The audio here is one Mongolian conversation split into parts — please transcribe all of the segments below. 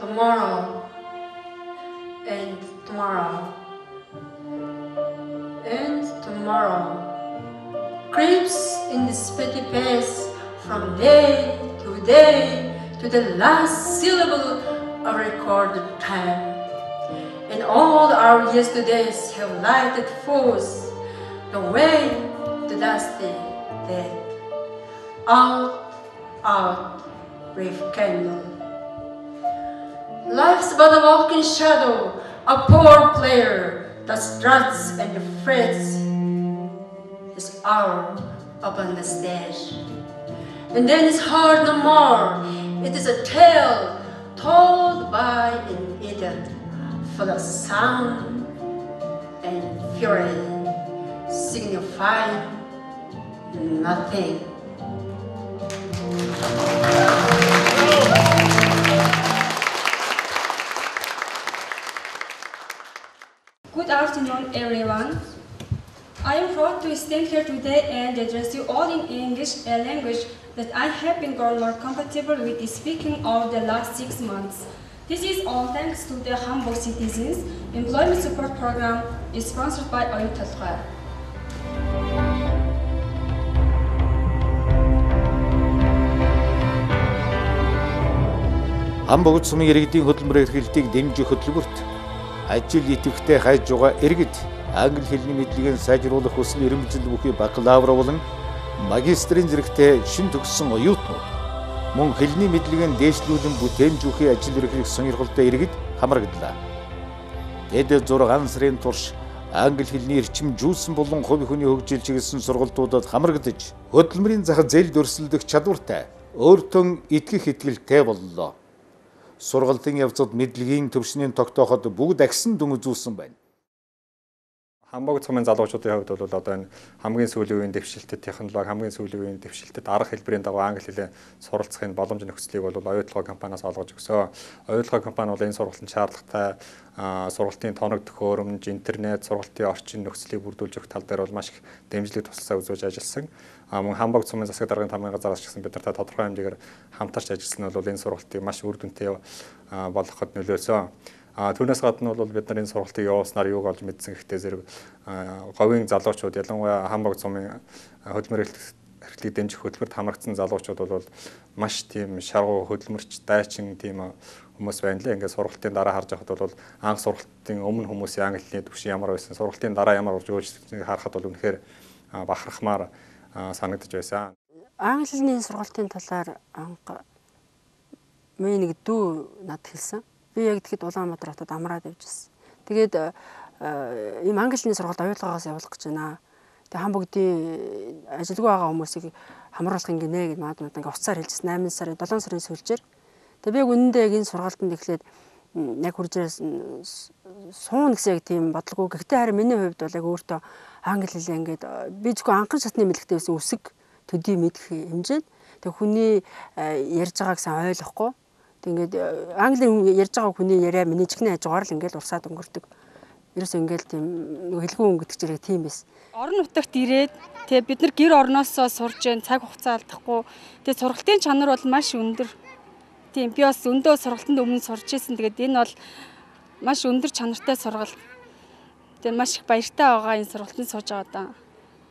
tomorrow, and tomorrow, and tomorrow creeps in the speedy pace from day to the last syllable of recorded time. And all our yesterdays have lighted forth the way to dusty death. Out, brave candle. Life's but a walking shadow, a poor player that struts and frets his hour upon the stage. And then it's heard no more. It is a tale told by an idiot, full of sound and fury, signifying nothing. Good afternoon, everyone. I am proud to stand here today and address you all in English, a language that I have been grown more compatible with speaking over the last 6 months. This is all thanks to the Hamburg Citizens Employment Support Program is sponsored by Oil Толгой. Хамбогд сумын иргэдийн хөдөлмөр эрхлэлтийг дэмжих хөтөлбөрт ажил идэвхтэй хайж байгаа иргэд англи хэлний мэдлэгийг сайжруулах хүсэл эрмэлзэл бүхий бакалавр болон магистрийн зэрэгтэй шин төгссөн оюутнууд мөн хэлний мэдлэгийг дээшлүүлэн бүтээмжүүлэхий ажил эрхлэх сонирхолтой иргэд хамраглалаа. Тэд 6 сарын турш англи хэлний эрчим жүүлсэн болон хувь хүний хөгжил чиглэсэн сургалтуудад хамрагдаж хөдөлмөрийн зах зээлд өрсөлдөх чадвартай өөртөө итгэх итгэлтэй боллоо. Сургалтын явцад мэдлэгийн төвшнийг тогтооход бүгд агсан дүн үзүүлсэн байна. Хамбогд сумын залуучуудын хувьд бол одоо энэ хамгийн сүүлийн үеийн дэвшилтэд технологи, хамгийн сүүлийн үеийн дэвшилтэд арга хэлбэрийн дагуу англи хэлээр суралцахын боломж нөхцөлийг бол оюутлогоо компаниас олгож өгсөн. Оюутлогоо компани бол энэ сургалтын шаардлагатай сургалтын тоног төхөөрөмж, интернет, сургалтын орчин нөхцөлийг бүрдүүлж өгөх тал дээр бол маш их дэмжлэг туслалцаа үзүүлж ажилласан. Мөн Хамбогд сумын засаг даргын тамгын газраас ч гэсэн бид нартай тодорхой хэмжээгээр хамтарч ажилласан нь бол энэ сургалтыг маш үр дүнтэй болгоход нөлөөсөн. Түүнээс гадна бол бид нар энэ сургалтыг явуулснаар юуг олж мэдсэн гэхдээ зэрэг говийн залуучууд ялангуяа Хамбогд сумын хөдөлмөр эрхлэлийг дэмжих хөтөлбөрт хамрагдсан залуучууд бол маш тийм шаргуу хөдөлмөрч дайчин тийм хүмүүс байна лээ. Ингээд сургалтын дараа харж байхад бол анх сургалтын өмнө хүмүүсийн англи хэлний түвшин ямар байсан, сургалтын дараа ямар болж өөрчлөгдсөнийг харахад бол үнэхээр бахархмаар санагдаж байсан. Англи хэлний сургалтын талаар анх миний нэг дүү над хэлсэн. Би яг тэгэхэд Улаанбаатар хотод амраад явжсэн. Тэгээд ийм англи хэлний сургалт оюутлагаас явуулах гэж байна. Тэгээд Хамбогдын ажилгүй байгаа хүмүүсийг хамруулах гинэ гэж мааднууд ингээ уцаар хэлжсэн 8 сарын 7 сарын сүүлчээр. Тэгээд би яг үнэндээ яг энэ сургалтанд эхлээд яг хуржээс суун гэсэн яг тийм бодлого. Гэхдээ харин миний хувьд бол яг өөртөө англи хэлээ ингээд би зөвхөн анхан шатны мэдлэгтэй байсан үсэг төдий мэдэх хэмжээнд тэг хүний ярьж байгааг сайн ойлгохгүй. Тэгээд англи ярьж байгаа хүний яриа миний чихний хажуугаар л ингээд урсаад өнгөрдөг. Ерөөс ингээд тийм хэлгүй өнгөдөг зэрэг тийм байсан. Орон нутагт ирээд тэгээ бид нар гэр орноосоо сурж जैन цаг хугацаа алдахгүй. Тэгээ сургалтын чанар бол маш өндөр. Тийм би бас өндөө сургалтанд өмнө сурч ирсэн. Тэгээд энэ бол маш өндөр чанартай сургалт. Тэгээд маш их баяртай байгаа энэ сургалтанд сууж байгаа даа.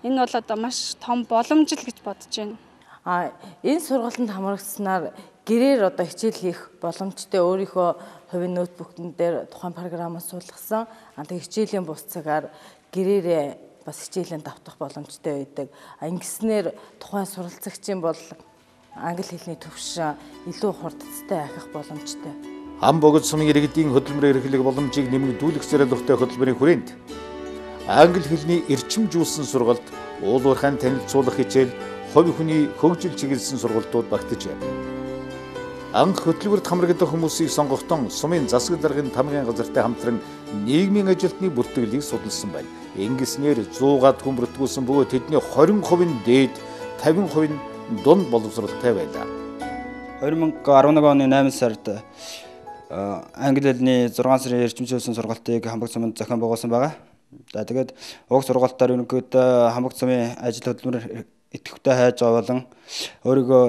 Энэ бол одоо маш том боломж л гэж бодож байна. Энэ сургалтанд хамрагдсанаар гэрээр одоо хичээл хийх боломжтой өөрийнхөө хувийн ноутбуктэн дээр тухайн програмаас суулгасан. Тэг хичээлийн бус цагаар гэрээрээ бас хичээлийн давтах боломжтой байдаг. Ингэснээр тухайн суралцагчийн бол англи хэлний төвшин илүү хурдцтай ахих боломжтой. Хамбогд сумын иргэдийн хөдөлмөр эрхлэх боломжийг нэмэгдүүлэх зорилготой хөтөлбөрийн хүрээнд англи хэлний эрчим жүүлсэн сургалт, уулуурхайн танилцуулах хичээл, хувь хүний хөгжил чиглэсэн сургалтууд багтжээ. Анх хөтөлбөрт хамрагдах хүмүүсийг сонгохдоо сумын засаг даргын тамгын газартай хамтран нийгмийн ажилтны бүртгэлийг судалсан байна. Ингэснээр 100-аад хүн бүртгүүлсэн бөгөөд тэдний 20% нь дээд, 50% нь дунд боловсролтой байлаа. 2011 оны 8 сард англи хэлний 6 сарын эрчимжүүлсэн сургалтыг Хамбогд суманд зохион байгуулсан байгаа. За тэгээд уг сургалтаар ерөнхийдөө Хамбогд сумын ажил хөдөлмөр идэвхтэй хайж байгаа болон өөрийгөө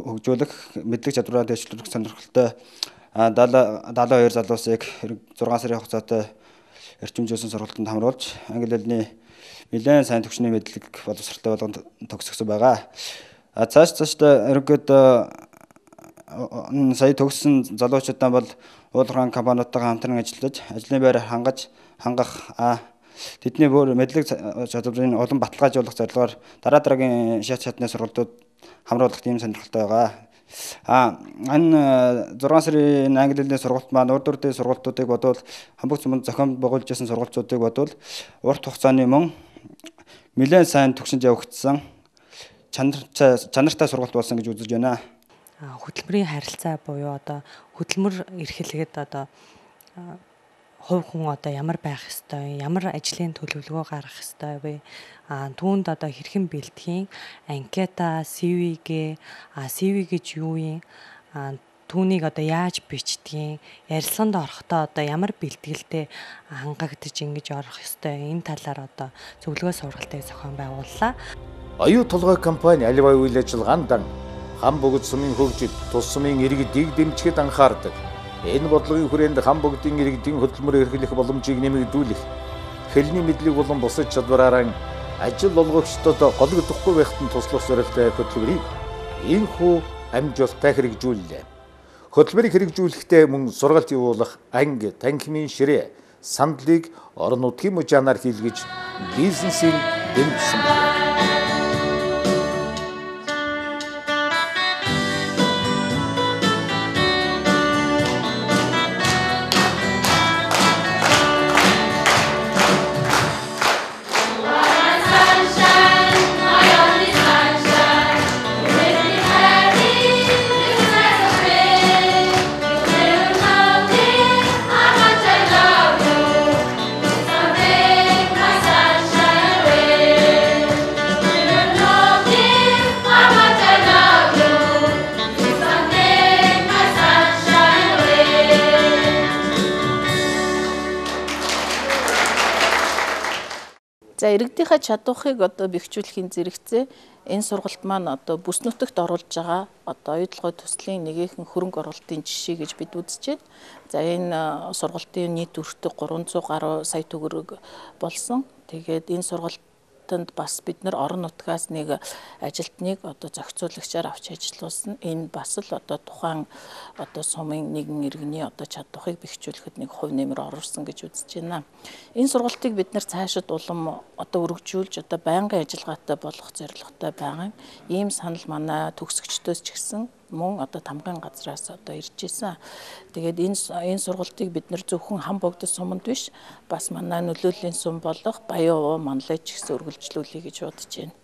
хөгжүүлэх, мэдлэг чадвараа дэвшлүүлэх сонирхолтой 72 залуусыг 6 сарын хугацаатай эрчимжүүлсэн сургалтанд хамруулж англи хэлний нэлээд сайн түвшний мэдлэг боловсралтай болгон төгсгсөн байгаа. Цаашдаа ерөнхийдөө сая төгссөн залуучуудаа бол уулархан компаниудтайгаа хамтран ажиллаж, ажлын байр хангах тэдний бүр мэдлэг чадварыг улам баталгаажуулах зорилгоор дараагийн шат чадны сургалтууд хамруулах тийм сонирхолтой байгаа. Энэ 6 сарын англи хэлний сургалт маань урд үрдийн сургалтуудыг бодвол Хамбогц суманд зохион байгуулж байсан сургалтуудыг бодвол урт хугацааны мөн нэлээд сайн түвшинд явагдсан чанартай сургалт болсон гэж үзэж байна. Хөтөлмөрийн харилцаа буюу одоо хөтөлмөр эрхлэхэд одоо хувь хүн одоо ямар байх ёстой, ямар ажлын төлөвлөгөө гаргах ёстой вэ? Түүнд одоо хэрхэн бэлтгэхийн анкета, CV-гээ, CV гэж юу юм? Түүнийг одоо яаж бичдгийг, ярилцлаганд орохдоо одоо ямар бэлтгэлтэй хангагдаж ингэж орох ёстой. Энэ талаар одоо зөвлөгөө сургалтыг зохион байгууллаа. Оюу толгой компани аливаа үйл ажиллагаанд Хамбогд сумын хөгжил, тус сумын иргэдийг дэмжихэд анхаардаг. Энэ бодлогын хүрээнд Хамбогдын иргэдийн хөдөлмөр эрхлэх боломжийг нэмэгдүүлэх, хэлний мэдлэг болон бусад чадвараараа ажил олгогчдод гологдохгүй байхад нь туслах зорилготой хөтөлбөрийг энэхүү амжилттай хэрэгжүүллээ. Хөтөлбөрийг хэрэгжүүлэхдээ мөн сургалт явуулах анги, танхимын ширээ, сандлыг орон нутгийн мужаанаар хийлгэж бизнесийн дэмжсэн байна. За иргэдийнхээ чадварыг одоо бэхжүүлэхийн зэрэгцээ энэ сургалт маань одоо бүс нутагт оруулж байгаа одоо оюутлогын төслийн нэгэн хөрөнгө оруулалтын жишээ гэж бид үзэж байна. За энэ сургалтын нийт өртөг 300 гаруй сая төгрөг болсон. Тэгээд энэ сургалтанд бас бид нар орон нутгаас нэг ажилтныг одоо зохицуулагчаар авч ажиллуулсан. Энэ бас л одоо тухайн одоо сумын нэгэн иргэний одоо чадварыг бэхжүүлэхэд нэг хувь нэмэр оруулсан гэж үзэж байна. Энэ сургалтыг бид нар цаашид улам одоо өргөжүүлж одоо байнгын ажиллагаатай болгох зорилготой байгаа. Ийм санал манай төгсөгчдөөс ч гэсэн мөн одоо тамгын газраас одоо ирж исэн. Тэгээд энэ сургалтыг бид нар зөвхөн Хамбогд суманд биш бас манай нөлөөллийн сум болох Баян Манлайд ч гэсэн үргэлжлүүлэе гэж бодож байна.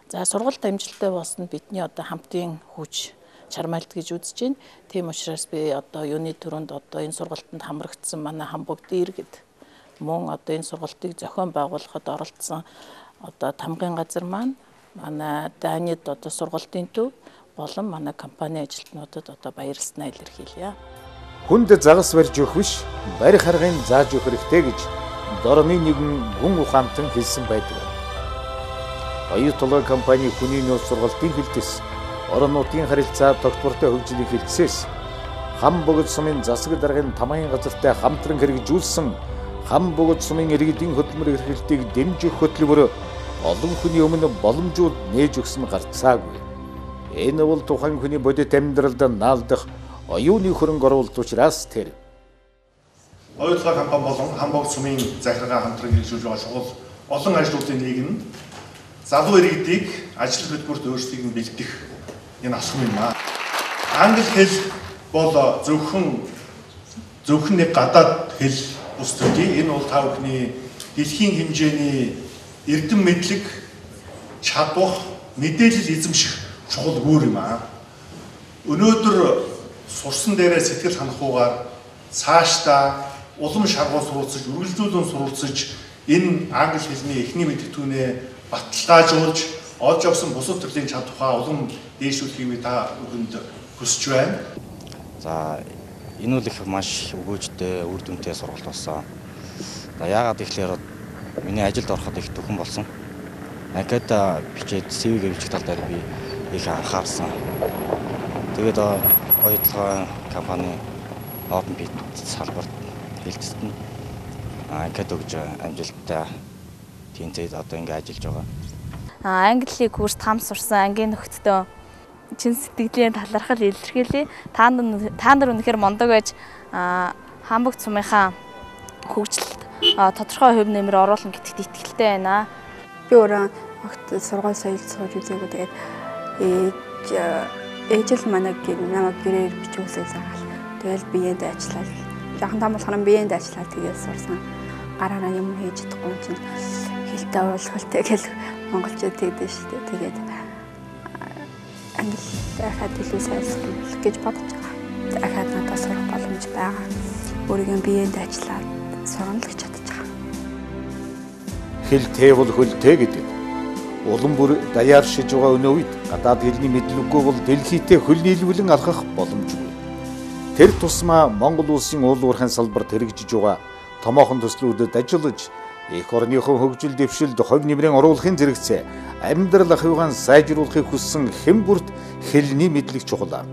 За сургалт амжилттай болсон бидний одоо хамтын хүч чармайлт гэж үзэж байна. Тийм учраас би одоо юуны төрөнд одоо энэ сургалтанд хамрагдсан манай Хамбогдын иргэд мөн одоо энэ сургалтыг зохион байгуулахад оролцсон одоо тамгын газар маань манай Данид одоо сургалтын төв болон манай компани ажилтнуудад одоо баярлалаа илэрхийлье. Хүнд загас барьж өгөх биш, барих аргыг зааж өгөх хэрэгтэй гэж дорны нэгэн гүн ухаантан хэлсэн байдаг. Оюу толгой компани хүний нөөц сургалтын хилдэс, орон нутгийн харилцаа тогтвортой хөгжлийг хилцээс Хамбогд сумын засаг даргын тамгын газартай хамтран хэрэгжүүлсэн Хамбогд сумын иргэдийн хөтөлмөр эрхлэлтийг дэмжих хөтөлбөр олон хүний өмнө боломжууд нээж өгсөн гарцаагүй. Энэ бол тухайн хүний бодит амьдралд наалдах оюуны хөрөнгө оруулалт учраас тэр. Оюутлогын компани болон Хамбогд сумын захиргаа хамтран хэрэгжүүлж байгаа шугал олон ажлуудын нэг нь залуу иргэдийг ажил хөтөлбөрт өөрсдийг нь бэлдэх энэ алхам юм аа. Англи хэл бол зөвхөн нэг гадаад хэл бус төдий. Энэ бол та бүхний дэлхийн хэмжээний эрдэм мэдлэг, чадвар, мэдээлэл эзэмших чухал үүр юм аа. Өнөөдөр сурсан дээрээ сэтгэл ханахуугаар цаашдаа улам шаргуул суралцаж, үргэлжлүүлэн суралцаж энэ англи хэлний эхний мэдээлтүүнээ баталгаажуулж олж авсан бусад төрлийн чадвараа улам дээшлүүлэхийг та бүхэнд хүсэж байна. За энэ үл их маш өгөөжтэй, үр дүнтэй сургалт болсон. За яагаад гэвэл миний ажилд ороход их төхөн болсон. Анкета бичээд CV-гээ бичих тал дээр би их анхаарсан. Тэгээд оюутлогын компани open beat салбарт хилцэн ангид өгж амжилттай тэнцээд одоо ингэ ажиллаж байгаа. Англи курст хам сурсан ангийн нөхдөдөө чин сэтгэлийн талархал илэрхийлье. Та нар үнэхээр мундаг байж Хамбогт сумынхаа хөгжилд тодорхой хувь нэмэр оруулна гэдэгт итгэлтэй байна. Би өөрөө огт сургууль соёлд сууж үзээгүй. Тэгээд ээжл манайг намайг гэрээр бичүүлсэй заагаал. Тэгэл биеэд ажиллаад жоохон том болохоор биеэд ажиллаад тэгээд сурсан. Гараараа юм хийж чадахгүй чинь хэлтэй уулгалтай гэл монголчууд тэгдэж штэ. Тэгээд англи дахиад илүү сайн сурах гэж бодож байгаа. Дахиад надад сурах боломж байгаа. Өөрийгөө биеэд ажиллаад сурна л гэж бодож байгаа. Хэл тэвэл хөлтэй гэдэг. Улам бүр даяар шиж байгаа өнөө үед гадаад хэлний мэдлэггүй бол дэлхийдээ хөл нийлүүлэн алхах боломжгүй. Тэр тусмаа Монгол улсын уул уурхайн салбарт хэрэгжиж байгаа томоохон төслүүдэд ажиллаж эх орныхоо хөгжил дэвшилд хувь нэмрээ оруулахын зэрэгцээ амьдрал ахуйгаан сайжруулахыг хүссэн хэн бүрт хэлний мэдлэг чухал.